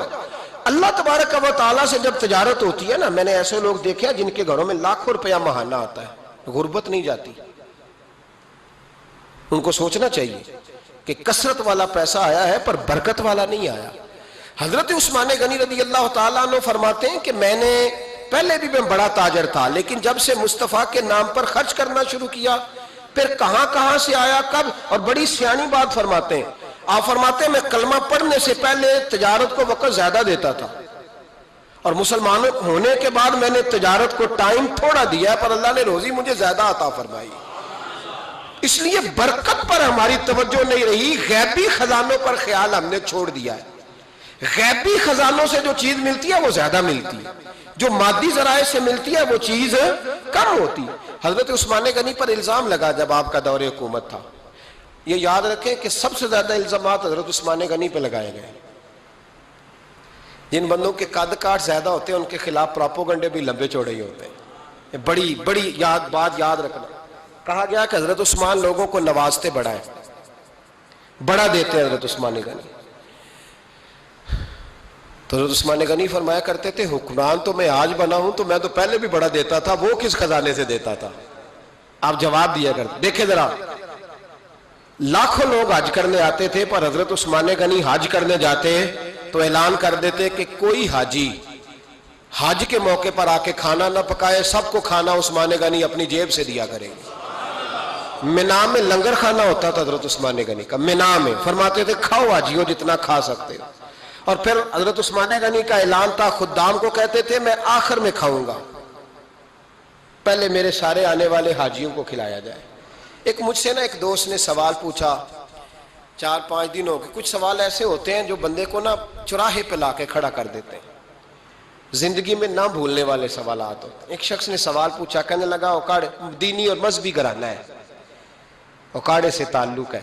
اللہ تبارک و تعالیٰ سے جب تجارت ہوتی ہے نا، میں نے ایسے لوگ دیکھے جن کے گھروں میں لاکھوں روپیہ ماہانہ آتا ہے، غربت نہیں جاتی. ان کو سوچنا چاہیے کہ کثرت والا پیسہ آیا ہے پر برکت والا نہیں آیا. حضرت عثمان غنی رضی اللہ تعالیٰ عنہ فرماتے ہیں کہ میں نے پہلے بھی میں بڑا تاجر تھا، لیکن جب سے مصطفیٰ کے نام پر خرچ کرنا شروع کیا پھر کہاں کہاں سے آیا کب. اور بڑی سیانی بات فرماتے ہیں آپ، فرماتے ہیں میں کلمہ پڑھنے سے پہلے تجارت کو وقت زیادہ دیتا تھا، اور مسلمان ہونے کے بعد میں نے تجارت کو ٹائم تھوڑا دیا پر اللہ نے روزی مجھے زیادہ عطا فرمائی. اس لیے برکت پر ہماری توجہ نہیں رہی، غیبی خزانوں پر خیال ہم نے چھوڑ دیا ہے. غیبی خزانوں سے جو چیز ملتی ہے وہ زیادہ ملتی ہے، جو مادی ذرائع سے ملتی ہے وہ چیز کم ہوتی. حضرت عثمان غنی پر الزام لگا جب آپ کا دور حکومت تھا. یہ یاد رکھیں کہ سب سے زیادہ الزامات حضرت عثمان غنی پہ لگائے گئے. جن بندوں کے قد کاٹ زیادہ ہوتے ہیں ان کے خلاف پراپوگنڈے بھی لمبے چوڑے ہی ہوتے ہیں. بڑی بڑی بات یاد رکھنا. کہا گیا کہ حضرت عثمان لوگوں کو نوازتے بڑا ہے، بڑا دیتے ہیں حضرت عثمان غنی. تو حضرت عثمان غنی فرمایا کرتے تھے حکمران تو میں آج بنا ہوں تو میں تو پہلے بھی بڑا دیتا تھا، وہ کس خزانے سے دیتا تھا؟ آپ جواب دیا کرتے. دیکھیں ذرا، لاکھوں لوگ حج کرنے آتے تھے پر حضرت عثمان غنی حج کرنے جاتے تو اعلان کر دیتے کہ کوئی حاجی حج کے موقع پر آ کے کھانا نہ پکائے، سب کو کھانا عثمان غنی اپنی جیب سے دیا کریں گے. مینا میں لنگر کھانا ہوتا تھا حضرت عثمان غنی کا، مینا میں. فرماتے تھے کھاؤ حاجیو جتنا کھا سکتے. اور پھر حضرت عثمان غنی کا اعلان تھا، خدام کو کہتے تھے میں آخر میں کھاؤں گا، پہلے میرے سارے آنے والے حاجیوں کو کھلایا جائے. ایک مجھ سے نا ایک دوست نے سوال پوچھا 4-5 دن ہو گئے. کچھ سوال ایسے ہوتے ہیں جو بندے کو نا چوراہے پہ لا کے کھڑا کر دیتے ہیں، زندگی میں نہ بھولنے والے سوالات ہوتے ہیں. ایک شخص نے سوال پوچھا، کہنے لگا اوکاڑے دینی اور مذہبی گھرانہ ہے، اوکاڑے سے تعلق ہے،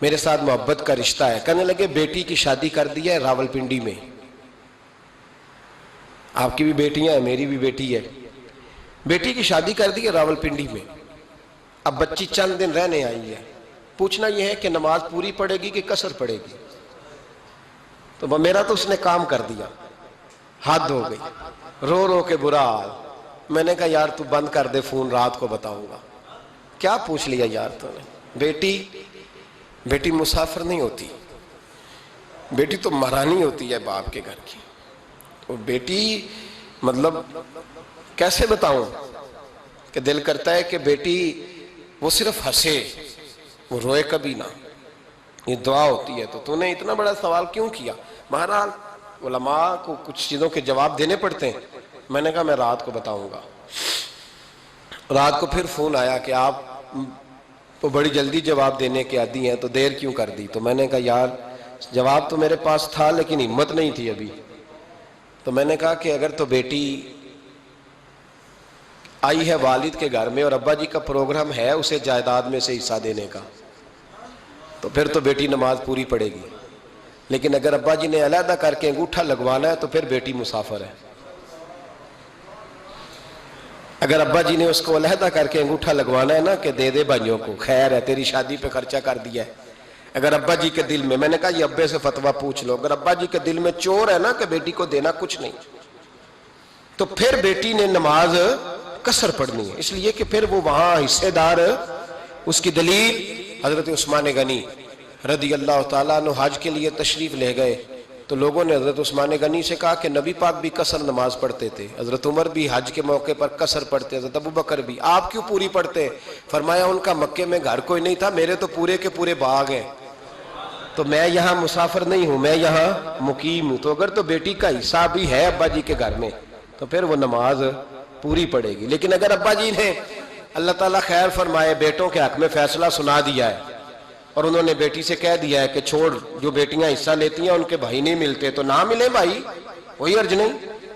میرے ساتھ محبت کا رشتہ ہے. کہنے لگے بیٹی کی شادی کر دی ہے راول پنڈی میں. آپ کی بھی بیٹیاں ہیں، میری بھی بیٹی ہے. بیٹی کی شادی کر دی ہے راول پنڈی میں. اب بچی چند دن رہنے آئی ہے. پوچھنا یہ ہے کہ نماز پوری پڑے گی کہ قصر پڑے گی؟ تو میرا تو اس نے کام کر دیا، حد ہو گئی. رو رو کے برا حال. میں نے کہا یار تو بند کر دے فون، رات کو بتاؤں گا. کیا پوچھ لیا یار تو نے؟ بیٹی مسافر نہیں ہوتی، بیٹی تو مہرانی ہوتی ہے باپ کے گھر کی. اور بیٹی مطلب کیسے بتاؤں کہ دل کرتا ہے کہ بیٹی وہ صرف ہنسے، وہ روئے کبھی نہ. یہ دعا ہوتی ہے. تو نے اتنا بڑا سوال کیوں کیا؟ بہرحال علماء کو کچھ چیزوں کے جواب دینے پڑتے ہیں. میں نے کہا میں رات کو بتاؤں گا. رات کو پھر فون آیا کہ آپ وہ بڑی جلدی جواب دینے کے عادی ہیں تو دیر کیوں کر دی؟ تو میں نے کہا یار جواب تو میرے پاس تھا لیکن ہمت نہیں تھی ابھی. تو میں نے کہا کہ اگر تو بیٹی آئی ہے والد کے گھر میں اور ابا جی کا پروگرام ہے اسے جائیداد میں سے حصہ دینے کا تو پھر تو بیٹی نماز پوری پڑے گی. لیکن اگر ابا جی نے علیحدہ کر کے انگوٹھا لگوانا ہے تو پھر بیٹی مسافر ہے. اگر ابا جی نے اس کو علیحدہ کر کے انگوٹھا لگوانا ہے نا کہ دے دے بھائیوں کو، خیر ہے تیری شادی پہ خرچہ کر دیا ہے. اگر ابا جی کے دل میں نے کہا یہ ابے سے فتویٰ پوچھ لو، اگر ابا جی کے دل میں چور ہے نا کہ بیٹی کو دینا کچھ نہیں، تو پھر بیٹی نے نماز قصر پڑھنی ہے، اس لیے کہ پھر وہ وہاں حصے دار۔ اس کی دلیل حضرت عثمان غنی رضی اللہ تعالیٰ عنہ حج کے لیے تشریف لے گئے تو لوگوں نے حضرت عثمان غنی سے کہا کہ نبی پاک بھی قصر نماز پڑھتے تھے، حضرت عمر بھی حج کے موقع پر قصر پڑھتے، حضرت ابو بکر بھی، آپ کیوں پوری پڑھتے؟ فرمایا ان کا مکے میں گھر کوئی نہیں تھا، میرے تو پورے کے پورے باغ ہیں، تو میں یہاں مسافر نہیں ہوں، میں یہاں مقیم ہوں، تو اگر تو بیٹی کا حصہ بھی ہے ابا جی کے گھر میں تو پھر وہ نماز پوری پڑے گی۔ لیکن اگر ابا جی نے اللہ تعالیٰ خیر فرمائے بیٹوں کے حق میں فیصلہ سنا دیا ہے اور انہوں نے بیٹی سے کہہ دیا ہے کہ چھوڑ، جو بیٹیاں حصہ لیتی ہیں ان کے بھائی نہیں ملتے تو نہ ملے بھائی، کوئی عرض نہیں،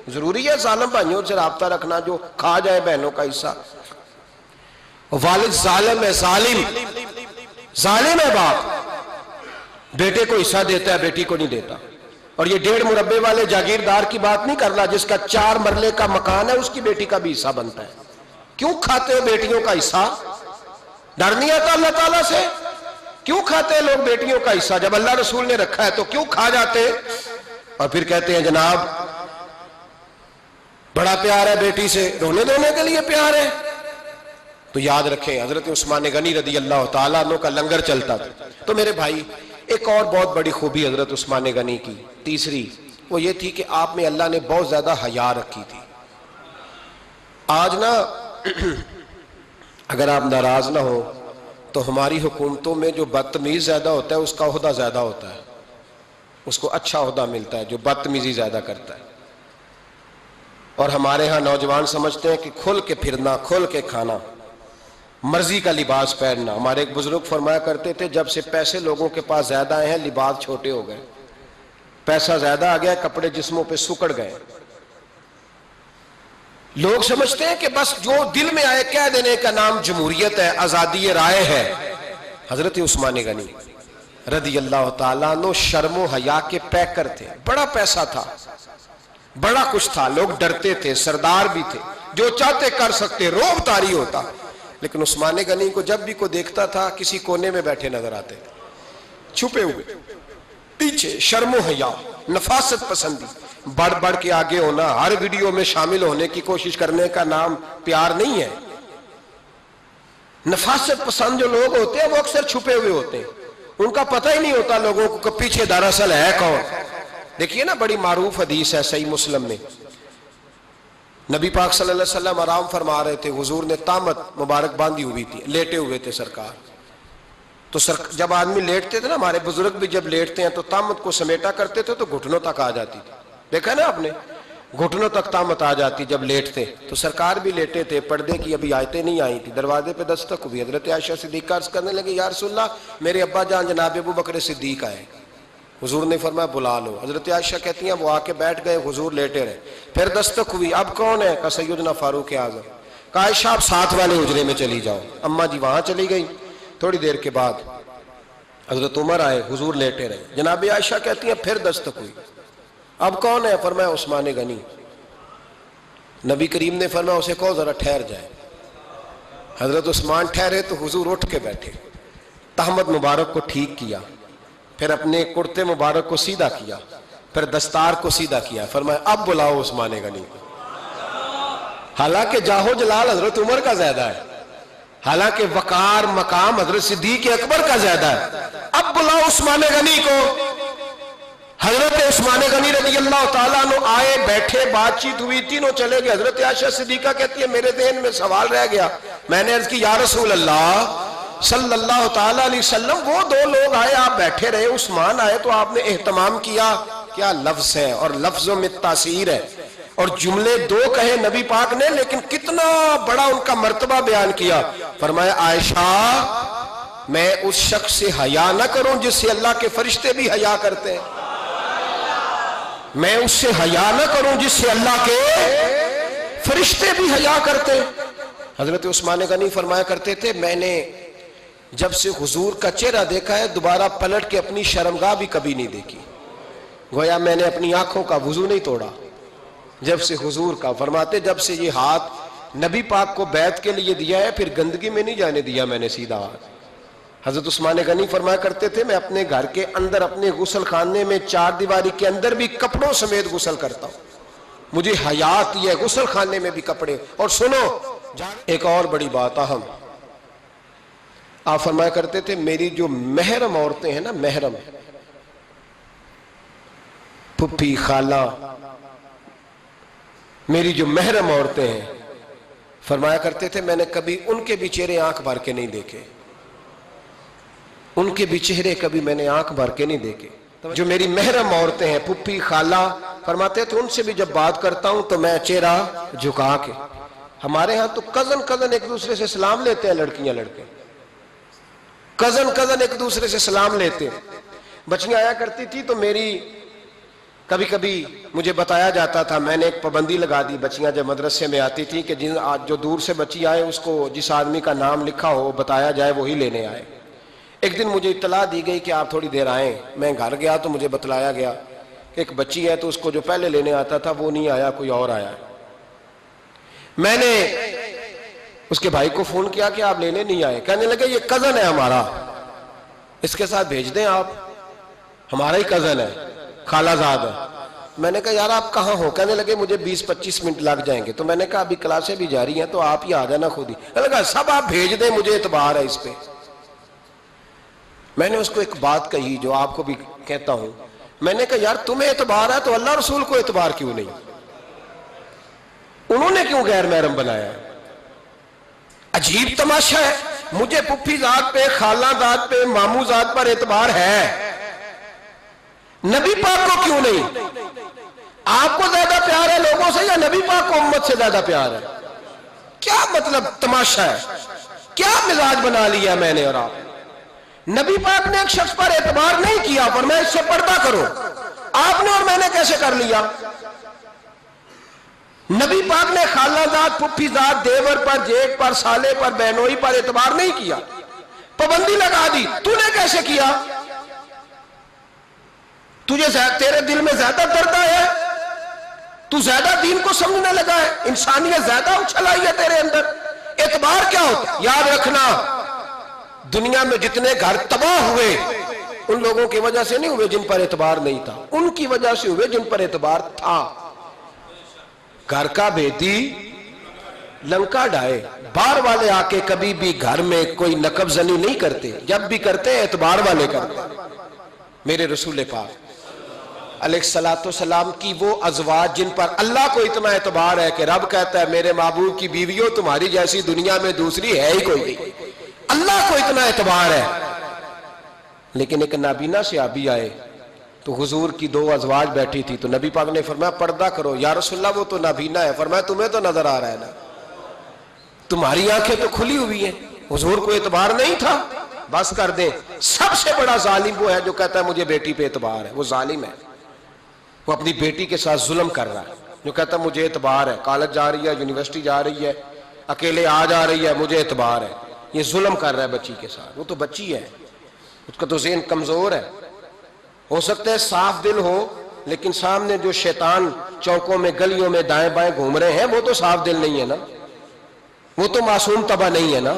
ضروری ہے ظالم بھائیوں سے رابطہ رکھنا جو کھا جائے بہنوں کا حصہ۔ والد ظالم ہے، ظالم ہے باپ، بیٹے کو حصہ دیتا ہے بیٹی کو نہیں دیتا۔ اور یہ 1.5 مربے والے جاگیردار کی بات نہیں کر رہا جس کا 4 مرلے کا مکان ہے، اس کی بیٹی کا بھی حصہ بنتا ہے۔ کیوں کھاتے ہو بیٹیوں کا حصہ؟ ڈر نہیں آتا اللہ تعالیٰ سے؟ کیوں کھاتے ہیں لوگ بیٹیوں کا حصہ؟ جب اللہ رسول نے رکھا ہے تو کیوں کھا جاتے؟ اور پھر کہتے ہیں جناب بڑا پیار ہے بیٹی سے، رونے دھونے کے لیے پیار ہے۔ تو یاد رکھیں حضرت عثمان غنی رضی اللہ تعالیٰ عنہ کا لنگر چلتا تھا۔ تو میرے بھائی ایک اور بہت بڑی خوبی حضرت عثمان غنی کی تیسری وہ یہ تھی کہ آپ میں اللہ نے بہت زیادہ حیا رکھی تھی۔ آج نا اگر آپ ناراض نہ ہو تو ہماری حکومتوں میں جو بدتمیز زیادہ ہوتا ہے اس کا عہدہ زیادہ ہوتا ہے، اس کو اچھا عہدہ ملتا ہے جو بدتمیزی زیادہ کرتا ہے۔ اور ہمارے ہاں نوجوان سمجھتے ہیں کہ کھل کے پھرنا، کھل کے کھانا، مرضی کا لباس پہننا۔ ہمارے ایک بزرگ فرمایا کرتے تھے جب سے پیسے لوگوں کے پاس زیادہ آئے ہیں لباس چھوٹے ہو گئے، پیسہ زیادہ آ گیا کپڑے جسموں پہ سکڑ گئے۔ لوگ سمجھتے ہیں کہ بس جو دل میں آئے کہہ دینے کا نام جمہوریت ہے، آزادی رائے ہے۔ حضرت عثمان غنی رضی اللہ تعالیٰ عنہ شرم و حیا کے پیکر تھے، بڑا پیسہ تھا، بڑا کچھ تھا، لوگ ڈرتے تھے، سردار بھی تھے، جو چاہتے کر سکتے، روب طاری ہوتا۔ لیکن عثمان غنی کو جب بھی کوئی دیکھتا تھا کسی کونے میں بیٹھے نظر آتے تھے، چھپے ہوئے، پیچھے، شرم و حیا، نفاست پسندی، بڑھ بڑھ کے آگے ہونا، ہر ویڈیو میں شامل ہونے کی کوشش کرنے کا نام پیار نہیں ہے۔ نفاست پسند جو لوگ ہوتے ہیں وہ اکثر چھپے ہوئے ہوتے ہیں، ان کا پتہ ہی نہیں ہوتا لوگوں کو کہ پیچھے دراصل ہے کون۔ دیکھیے نا بڑی معروف حدیث ہے صحیح مسلم میں، نبی پاک صلی اللہ علیہ وسلم آرام فرما رہے تھے، حضور نے تامت مبارک باندھی ہوئی تھی، لیٹے ہوئے تھے سرکار۔ تو جب آدمی لیٹتے تھے نا، ہمارے بزرگ بھی جب لیٹتے ہیں تو تامت کو سمیٹا کرتے تھے تو گھٹنوں تک آ جاتی تھی، دیکھا نا آپ نے، گھٹنوں تک تامت آ جاتی جب لیٹتے۔ تو سرکار بھی لیٹے تھے، پردے کی ابھی آیتیں نہیں آئی تھی، دروازے پہ دستک ہوئی، حضرت عائشہ صدیقہ عرض کرنے لگی یا رسول اللہ میرے ابا جان جناب ابو بکر صدیق آئے۔ حضور نے فرمایا بلا لو۔ حضرت عائشہ کہتی ہیں وہ آ کے بیٹھ گئے، حضور لیٹے رہے، پھر دستک ہوئی، اب کون ہے؟ کہا سیدنا فاروق اعظم۔ کہا عائشہ آپ ساتھ والے حجرے میں چلی جاؤ۔ اماں جی وہاں چلی گئی۔ تھوڑی دیر کے بعد حضرت عمر آئے، حضور لیٹے رہے، جناب عائشہ کہتی ہیں پھر دستک ہوئی، اب کون ہے؟ فرمایا عثمان غنی۔ نبی کریم نے فرمایا اسے کہو ذرا ٹھہر جائے۔ حضرت عثمان ٹھہرے تو حضور اٹھ کے بیٹھے، تہمت مبارک کو ٹھیک کیا، پھر اپنے کرتے مبارک کو سیدھا کیا، پھر دستار کو سیدھا کیا، فرمایا اب بلاؤ عثمان غنی کو۔ حالانکہ جاہو جلال حضرت عمر کا زیادہ ہے، حالانکہ وقار مقام حضرت صدیق اکبر کا زیادہ ہے، اب بلاؤ عثمان غنی کو۔ حضرت عثمان غنی رضی اللہ تعالیٰ عنہ آئے، بیٹھے، بات چیت ہوئی، تینوں چلے گئے۔ حضرت عائشہ صدیقہ کہتی ہے میرے ذہن میں سوال رہ گیا، میں نے عرض کی یا رسول اللہ صلی اللہ تعالیٰ علیہ وسلم وہ 2 لوگ آئے، آپ بیٹھے رہے، عثمان آئے تو آپ نے اہتمام کیا، کیا لفظ ہے، اور لفظوں میں تاثیر ہے، اور جملے 2 کہے نبی پاک نے لیکن کتنا بڑا ان کا مرتبہ بیان کیا۔ فرمایا عائشہ میں اس شخص سے حیا نہ کروں جس سے اللہ کے فرشتے بھی حیا کرتے ہیں، میں اس سے حیا نہ کروں جس سے اللہ کے فرشتے بھی حیا کرتے ہیں۔ حضرت عثمان غنی فرمایا کرتے تھے میں نے جب سے حضور کا چہرہ دیکھا ہے دوبارہ پلٹ کے اپنی شرمگاہ بھی کبھی نہیں دیکھی، گویا میں نے اپنی آنکھوں کا وضو نہیں توڑا جب سے حضور کا۔ فرماتے جب سے یہ ہاتھ نبی پاک کو بیعت کے لیے دیا ہے پھر گندگی میں نہیں جانے دیا میں نے سیدھا ہاتھ۔ حضرت عثمان غنی فرمایا کرتے تھے میں اپنے گھر کے اندر اپنے غسل خانے میں 4 دیواری کے اندر بھی کپڑوں سمیت غسل کرتا ہوں، مجھے حیا آتی ہے غسل خانے میں بھی کپڑے. اور سنو ایک اور بڑی بات اہم، آپ فرمایا کرتے تھے میری جو محرم عورتیں ہیں نا، محرم پھپھی خالہ، میری جو محرم عورتیں ہیں، فرمایا کرتے تھے میں نے کبھی ان کے بھی چہرے آنکھ بھر کے نہیں دیکھے، ان کے بھی چہرے کبھی میں نے آنکھ بھر کے نہیں دیکھے. جو میری محرم عورتیں ہیں پھپھی خالہ، فرماتے تھے ان سے بھی جب بات کرتا ہوں تو میں چہرہ جھکا کے. ہمارے ہاں تو کزن ایک دوسرے سے سلام لیتے ہیں، لڑکیاں لڑکے کزن ایک دوسرے سے سلام لیتے ہیں. بچیاں آیا کرتی تھی تو میری کبھی کبھی مجھے بتایا جاتا تھا، میں نے ایک پابندی لگا دی، بچیاں جب مدرسے میں آتی تھی کہ جو دور سے بچی آئے اس کو جس آدمی کا نام لکھا ہو بتایا جائے وہی لینے آئے. ایک دن مجھے اطلاع دی گئی کہ آپ تھوڑی دیر آئیں. میں گھر گیا تو مجھے بتلایا گیا کہ ایک بچی ہے تو اس کو جو پہلے لینے آتا تھا وہ نہیں آیا، کوئی اور آیا. میں نے اس کے بھائی کو فون کیا کہ آپ لینے نہیں آئے. کہنے لگے یہ کزن ہے ہمارا، اس کے ساتھ بھیج دیں، آپ ہمارا ہی کزن ہے، خالہ زاد ہے. میں نے کہا یار آپ کہاں ہو؟ کہنے لگے مجھے 20-25 منٹ لگ جائیں گے. تو میں نے کہا ابھی کلاسیں بھی جاری ہیں تو آپ ہی آ جانا خود ہی. میں نے کہا سب آپ بھیج دیں، مجھے اعتبار ہے اس پہ. میں نے اس کو ایک بات کہی جو آپ کو بھی کہتا ہوں، میں نے کہا یار تمہیں اعتبار ہے تو اللہ رسول کو اعتبار کیوں نہیں؟ انہوں نے کیوں غیر محرم بنایا؟ عجیب تماشا ہے. مجھے پھپھی ذات پہ، خالہ ذات پہ، ماموں ذات پر اعتبار ہے، نبی پاک کو کیوں نہیں؟ آپ کو زیادہ پیار ہے لوگوں سے یا نبی پاک کو امت سے زیادہ پیار ہے؟ کیا مطلب تماشا ہے؟ کیا مزاج بنا لیا میں نے اور آپ؟ نبی پاک نے ایک شخص پر اعتبار نہیں کیا، فرمایا اس سے پردہ کرو. آپ نے اور میں نے کیسے کر لیا؟ نبی پاک نے خالہ ذات، پھپھی ذات، دیور پر، جیٹ پر، سالے پر، بہنوئی پر اعتبار نہیں کیا، پابندی لگا دی. تو نے کیسے کیا؟ تیرے دل میں زیادہ درد ہے، تو زیادہ دین کو سمجھنے لگا ہے، انسانیت زیادہ اچھل آئی ہے تیرے اندر. اعتبار کیا ہوتا؟ یاد رکھنا دنیا میں جتنے گھر تباہ ہوئے ان لوگوں کی وجہ سے نہیں ہوئے جن پر اعتبار نہیں تھا، ان کی وجہ سے ہوئے جن پر اعتبار تھا. گھر کا بیٹی لنکا ڈھائے، باہر والے آ کے کبھی بھی گھر میں کوئی نقب زنی نہیں کرتے، جب بھی کرتے اعتبار والے کرتے. میرے رسول پاک علیہ السلام کی وہ ازواج جن پر اللہ کو اتنا اعتبار ہے کہ رب کہتا ہے میرے محبوب کی بیویوں تمہاری جیسی دنیا میں دوسری ہے ہی کوئی نہیں. اللہ کو اتنا اعتبار ہے. لیکن ایک نابینا صحابی آئے تو حضور کی 2 ازواج بیٹھی تھی تو نبی پاک نے فرمایا پردہ کرو. یا رسول اللہ وہ تو نابینا ہے. فرمایا تمہیں تو نظر آ رہا ہے نا، تمہاری آنکھیں تو کھلی ہوئی ہیں. حضور کو اعتبار نہیں تھا. بس کر دیں. سب سے بڑا ظالم وہ ہے جو کہتا ہے مجھے بیٹی پہ اعتبار ہے. وہ ظالم ہے، وہ اپنی بیٹی کے ساتھ ظلم کر رہا ہے. جو کہتا ہے مجھے اعتبار ہے، کالج جا رہی ہے، یونیورسٹی جا رہی ہے، اکیلے آ جا رہی ہے، مجھے اعتبار ہے. یہ ظلم کر رہا ہے بچی کے ساتھ. وہ تو بچی ہے، اس کا تو ذہن کمزور ہے. ہو سکتا ہے صاف دل ہو لیکن سامنے جو شیطان چوکوں میں گلیوں میں دائیں بائیں گھوم رہے ہیں وہ تو صاف دل نہیں ہے نا، وہ تو معصوم طبع نہیں ہے نا.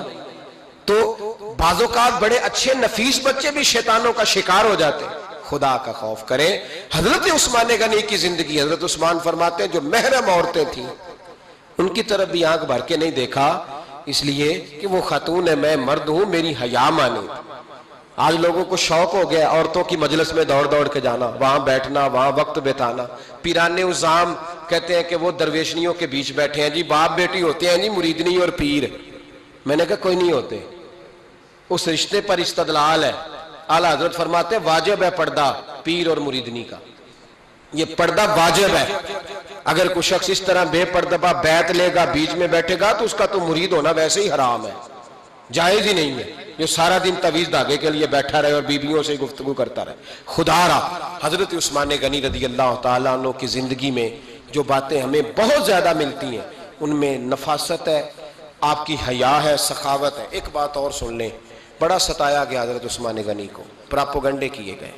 تو بعض اوقات بڑے اچھے نفیس بچے بھی شیطانوں کا شکار ہو جاتے ہیں. خدا کا خوف کریں. حضرت عثمان غنی کی زندگی، حضرت عثمان فرماتے ہیں جو محرم عورتیں تھیں ان کی طرف بھی آنکھ بھر کے نہیں دیکھا، اس لیے کہ وہ خاتون ہے، میں مرد ہوں، میری حیا مانی. آج لوگوں کو شوق ہو گیا عورتوں کی مجلس میں دوڑ دوڑ کے جانا، وہاں بیٹھنا، وہاں وقت بتانا. پیرانے عظام کہتے ہیں کہ وہ درویشنیوں کے بیچ بیٹھے ہیں جی، باپ بیٹی ہوتے ہیں جی، مریدنی اور پیر. میں نے کہا کوئی نہیں ہوتے. اس رشتے پر استدلال ہے. اعلیٰ حضرت فرماتے ہیں واجب ہے پردہ پیر اور مریدنی کا، یہ پردہ واجب ہے. اگر کوئی شخص اس طرح بے پردہ بیعت لے گا، بیچ میں بیٹھے گا تو اس کا تو مرید ہونا ویسے ہی حرام ہے، جائز ہی نہیں ہے. جو سارا دن تویز دھاگے کے لیے بیٹھا رہے اور بیویوں سے گفتگو کرتا رہے. خدا را حضرت عثمان غنی رضی اللہ تعالیٰ عنہ کی زندگی میں جو باتیں ہمیں بہت زیادہ ملتی ہیں ان میں نفاست ہے، آپ کی حیا ہے، سخاوت ہے. ایک بات اور سن لیں، بڑا ستایا گیا حضرت عثمان غنی کو، پراپوگنڈے کیے گئے،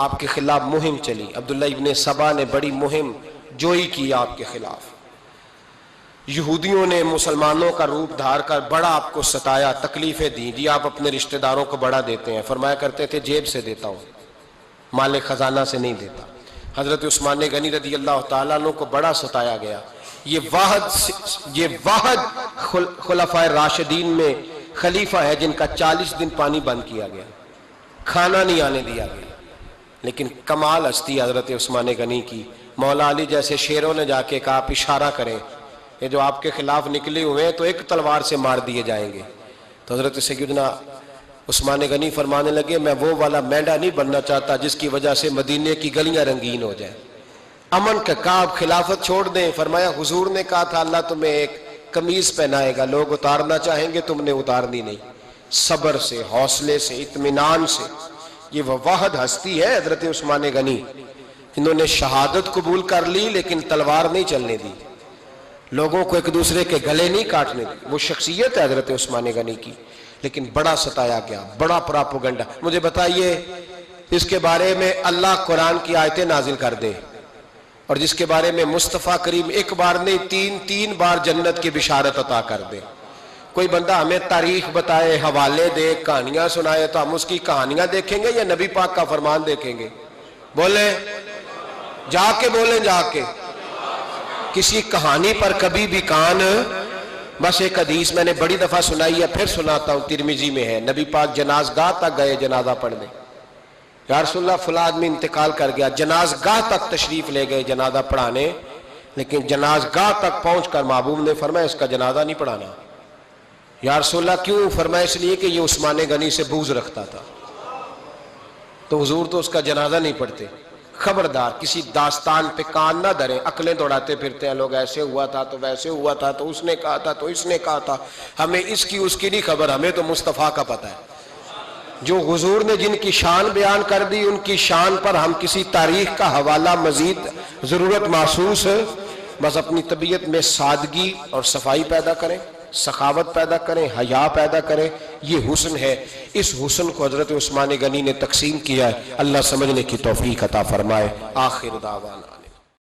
آپ کے خلاف مہم چلی. عبداللہ ابن سبا نے بڑی مہم جوئی کی آپ کے خلاف. یہودیوں نے مسلمانوں کا روپ دھار کر بڑا آپ کو ستایا، تکلیفیں دیں. جی آپ اپنے رشتہ داروں کو بڑا دیتے ہیں. فرمایا کرتے تھے جیب سے دیتا ہوں، مال خزانہ سے نہیں دیتا. حضرت عثمان غنی رضی اللہ تعالیٰ عنہ کو بڑا ستایا گیا. یہ واحد خلفائے راشدین میں خلیفہ ہے جن کا 40 دن پانی بند کیا گیا، کھانا نہیں آنے دیا گیا. لیکن کمال ہستی حضرت عثمان غنی کی. مولا علی جیسے شیروں نے جا کے کہا آپ اشارہ کریں، یہ جو آپ کے خلاف نکلے ہوئے ہیں تو ایک تلوار سے مار دیے جائیں گے. تو حضرت سیدنا عثمان غنی فرمانے لگے میں وہ والا مینڈا نہیں بننا چاہتا جس کی وجہ سے مدینے کی گلیاں رنگین ہو جائیں. امن کا کہا آپ خلافت چھوڑ دیں. فرمایا حضور نے کہا تھا اللہ تمہیں ایک قمیض پہنائے گا، لوگ اتارنا چاہیں گے تم نے اتارنی نہیں. صبر سے، حوصلے سے، اطمینان سے. یہ وہ واحد ہستی ہے حضرت عثمان غنی جنہوں نے شہادت قبول کر لی لیکن تلوار نہیں چلنے دی، لوگوں کو ایک دوسرے کے گلے نہیں کاٹنے دی. وہ شخصیت ہے حضرت عثمان غنی کی. لیکن بڑا ستایا گیا، بڑا پراپوگنڈا. مجھے بتائیے اس کے بارے میں اللہ قرآن کی آیتیں نازل کر دے اور جس کے بارے میں مصطفیٰ کریم ایک بار نہیں تین بار جنت کی بشارت عطا کر دے. کوئی بندہ ہمیں تاریخ بتائے، حوالے دے، کہانیاں سنائے تو ہم اس کی کہانیاں دیکھیں گے یا نبی پاک کا فرمان دیکھیں گے؟ بولیں، جا کے بولیں، جا کے. کسی کہانی پر کبھی بھی کان. بس ایک حدیث میں نے بڑی دفعہ سنائی ہے، پھر سناتا ہوں، ترمذی میں ہے. نبی پاک جنازگاہ تک گئے جنازہ پڑھنے. یا رسول اللہ فلاں آدمی انتقال کر گیا. جنازگاہ تک تشریف لے گئے جنازہ پڑھانے، لیکن جنازگاہ تک پہنچ کر محبوب نے فرمایا اس کا جنازہ نہیں پڑھانا. یا رسول اللہ کیوں؟ فرمایا اس لیے کہ یہ عثمان غنی سے بغض رکھتا تھا. تو حضور تو اس کا جنازہ نہیں پڑھتے. خبردار کسی داستان پہ کان نہ دھریں. عقلیں دوڑاتے پھرتے ہیں لوگ، ایسے ہوا تھا تو ویسے ہوا تھا تو اس نے کہا تھا تو اس نے کہا تھا. ہمیں اس کی اس کی نہیں خبر، ہمیں تو مصطفیٰ کا پتہ ہے. جو حضور نے جن کی شان بیان کر دی ان کی شان پر ہم کسی تاریخ کا حوالہ مزید ضرورت محسوس ہے. بس اپنی طبیعت میں سادگی اور صفائی پیدا کریں، سخاوت پیدا کریں، حیا پیدا کریں. یہ حسن ہے. اس حسن کو حضرت عثمان غنی نے تقسیم کیا ہے. اللہ سمجھنے کی توفیق عطا فرمائے. آخر دعوانا